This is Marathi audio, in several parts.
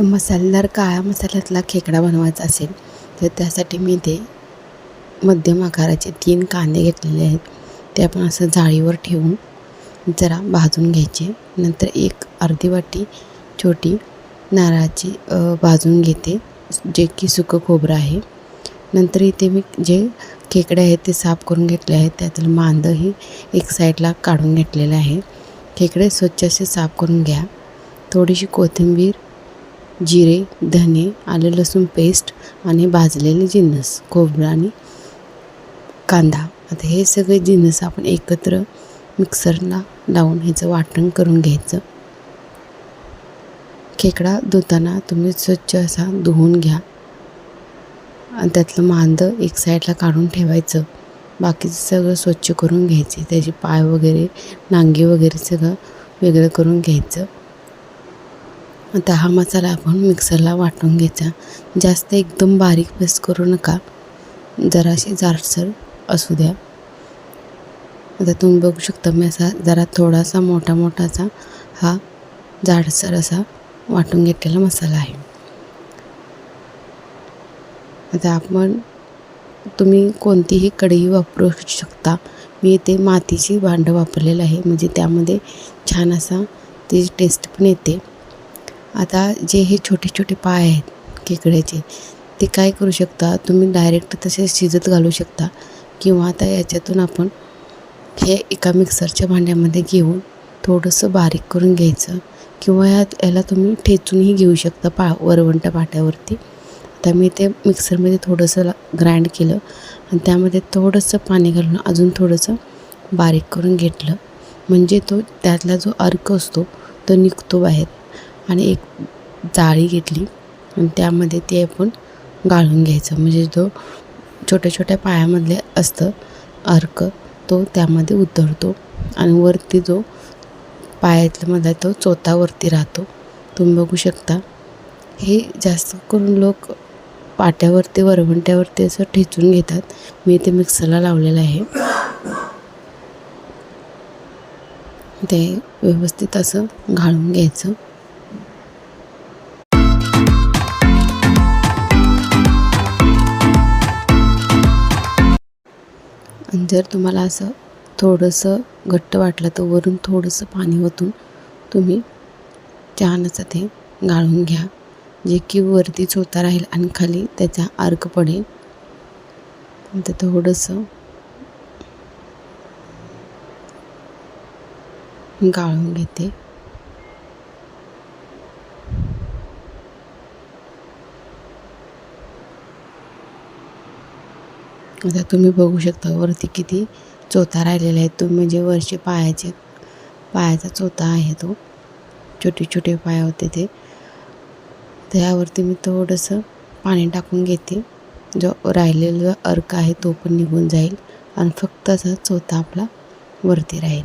मसालेदार काळा मसाल्यातला खेकडा बनवायचा असेल तर त्यासाठी मी इथे मध्यम आकाराचे 3 कांदे घेतलेले आहेत. ते आपण असं जाळीवर ठेवून जरा भाजून घ्यायचे. नंतर एक अर्धी वाटी छोटी नारळाची भाजून घेते, जे की सुकं खोबरं आहे. नंतर इथे मी जे खेकडे आहेत ते साफ करून घेतले आहेत. त्यातील मांदही एक साईडला काढून घेतलेलं आहे. खेकडे स्वच्छ असे साफ करून घ्या. थोडीशी कोथिंबीर, जिरे, धने, आलं लसूण पेस्ट आणि भाजलेले जिन्नस, खोबरं आणि कांदा. आता हे सगळे जिन्नस आपण एकत्र मिक्सरला लावून ह्याचं वाटण करून घ्यायचं. खेकडा धुताना तुम्ही स्वच्छ असा धुवून घ्या आणि त्यातलं मांदं एक साईडला काढून ठेवायचं. बाकीचं सगळं स्वच्छ करून घ्यायचे. त्याचे पाय वगैरे, नांगी वगैरे सगळं वेगळं करून घ्यायचं. आता हा मसाला आपण मिक्सरला वाटून घ्यायचा. जास्त एकदम बारीक पेस्ट करू नका, जराशी जाडसर असू द्या. आता तुम्ही बघू शकता मी असा जरा थोडासा मोठाचा हा जाडसर असा वाटून घेतलेला मसाला आहे. आता तुम्ही कोणतीही कढई वापरू शकता. मी इथे मातीची भांडं वापरलेलं आहे, म्हणजे त्यामध्ये छान असा त्याची टेस्ट पण येते. आता जे हे छोटे छोटे पाय आहेत खेकड्याचे, ते काय करू शकता तुम्ही, डायरेक्ट तसे शिजत घालू शकता, किंवा आता याच्यातून आपण हे एका मिक्सरच्या भांड्यामध्ये घेऊन थोडंसं बारीक करून घ्यायचं, किंवा याला तुम्ही ठेचूनही घेऊ शकता वरवंटा पाट्यावरती. आता मी ते मिक्सरमध्ये थोडंसं ग्राइंड केलं आणि त्यामध्ये थोडंसं पाणी घालून अजून थोडंसं बारीक करून घेतलं, म्हणजे त्यातला जो अर्क असतो तो निघतो बाहेर. आणि एक जाळी घेतली आणि त्यामध्ये ते आपण गाळून घ्यायचं, म्हणजे जो छोट्या छोट्या पायामधले असतं अर्क तो त्यामध्ये उतरतो आणि वरती जो पायातला तो चोथावरती राहतो. तुम्ही बघू शकता. हे जास्त करून लोक पाट्यावरती, वरवंट्यावरती असं ठेचून घेतात. मी ते मिक्सरला लावलेलं आहे. ते व्यवस्थित असं घालून घ्यायचं. आणि जर तुम्हाला असं थोडंसं घट्ट वाटलं तर वरून थोडंसं पाणी ओतून तुम्ही छान असं ते गाळून घ्या, जे की वरती चोथा राहील आणि खाली त्याचा अर्क पडेल. तर थोडंसं गाळून घेते. आता तुम्ही बघू शकता वरती किती चोथा राहिलेला आहे. तो म्हणजे वरचे पायाचा चोथा आहे, तो छोटे छोटे पाय होते ते. त्यावरती मी थोडंसं पाणी टाकून घेते, जो राहिलेला अर्क आहे तो पण निघून जाईल आणि फक्त असा चोथा आपला वरती राहील.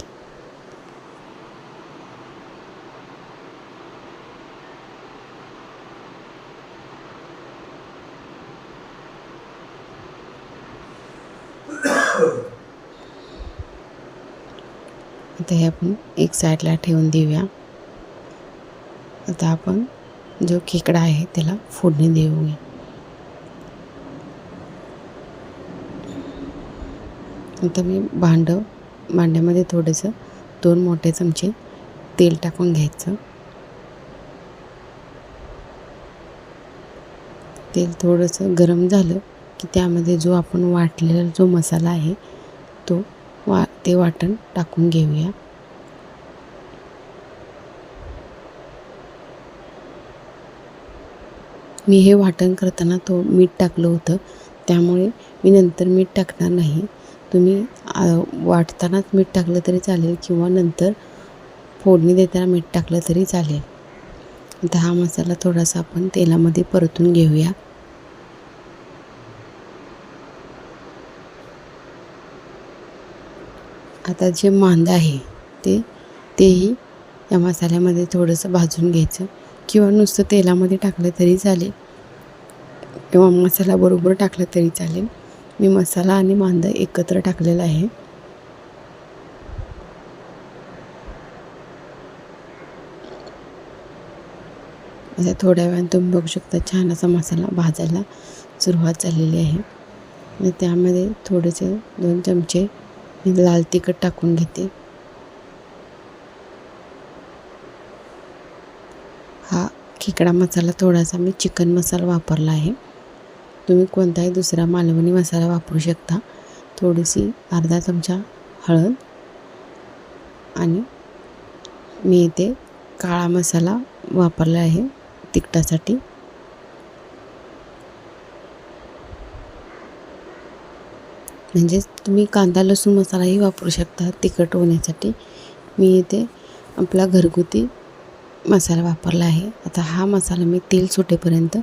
आता हे आपण एक साईडला ठेवून देऊया. आता आपण जो खेकडा आहे त्याला फोडणी देऊया. आता मी भांड्यामध्ये थोडंसं 2 मोठे चमचे तेल टाकून घ्यायचं. तेल थोडंसं गरम झालं की त्यामध्ये जो आपण वाटलेला जो मसाला आहे ते वाटण टाकून घेऊया. मी हे वाटण करताना मीठ टाकलं होतं, त्यामुळे मी नंतर मीठ टाकणार नाही. तुम्ही वाटतानाच मीठ टाकलं तरी चालेल, किंवा नंतर फोडणी देताना मीठ टाकलं तरी चालेल. आता हा मसाला थोडासा आपण तेलामध्ये परतून घेऊया. आता जे मांदा आहे तेही या मसाल्यामध्ये थोडंसं भाजून घ्यायचं, किंवा नुसतं तेलामध्ये टाकलं तरी चालेल, किंवा मसाला बरोबर टाकलं तरी चालेल. मी मसाला आणि मांदा एकत्र टाकलेला आहे. असा थोड्या वेळाने तुम्ही बघू शकता छान असा मसाला भाजायला सुरुवात झालेली आहे. आणि त्यामध्ये थोडेसे 2 चमचे मी लाल तिखट टाकून घेते. हा खेकडा मसाला थोडासा मी चिकन मसाला वापरला आहे. तुम्ही कोणताही दुसरा मालवणी मसाला वापरू शकता. थोडीशी अर्धा चमचा हळद आणि मी इथे काळा मसाला वापरला आहे तिखटासाठी. म्हणजेच तुम्ही कांदा लसूण मसालाही वापरू शकता तिखट होण्यासाठी. मी इथे आपला घरगुती मसाला वापरला आहे. आता हा मसाला मी तेल सुटेपर्यंत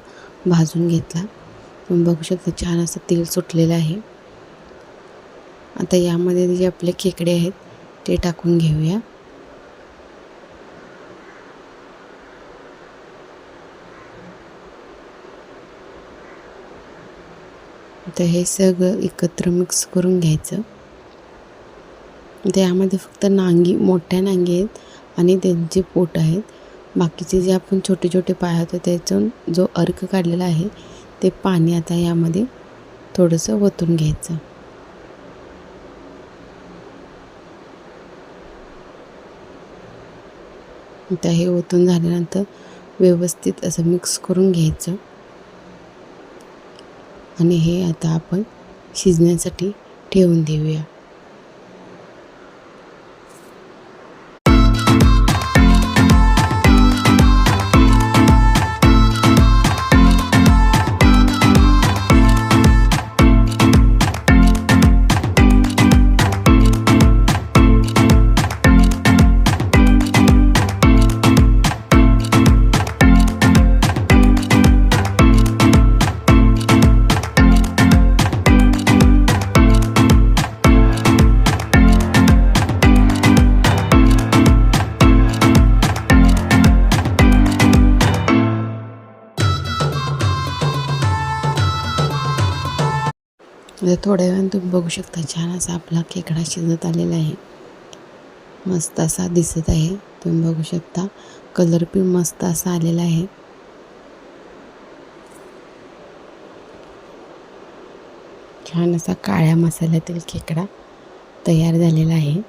भाजून घेतला. तुम्ही बघू शकता छान असं तेल सुटलेलं आहे. आता यामध्ये जे आपले खेकडे आहेत ते टाकून घेऊया. आता हे सगळं एकत्र मिक्स करून घ्यायचं. त्यामध्ये फक्त नांगी, मोठ्या नांगी आहेत आणि त्यांचे पोट आहेत. बाकीचे जे आपण छोटे छोटे पाय होते त्यातून जो अर्क काढलेला आहे ते पाणी आता यामध्ये थोडंसं ओतून घ्यायचं. आता हे ओतून झाल्यानंतर व्यवस्थित असं मिक्स करून घ्यायचं आणि हे आता आपण शिजण्यासाठी ठेवून देऊया. आता थोड्या वेळाने तुम्ही बघू शकता छान असा आपला खेकडा शिजत आलेला आहे. मस्त असा दिसत आहे. तुम्ही बघू शकता कलर पण मस्त असा आलेला आहे. छान असा काळ्या मसाल्यातील खेकडा तयार झालेला आहे.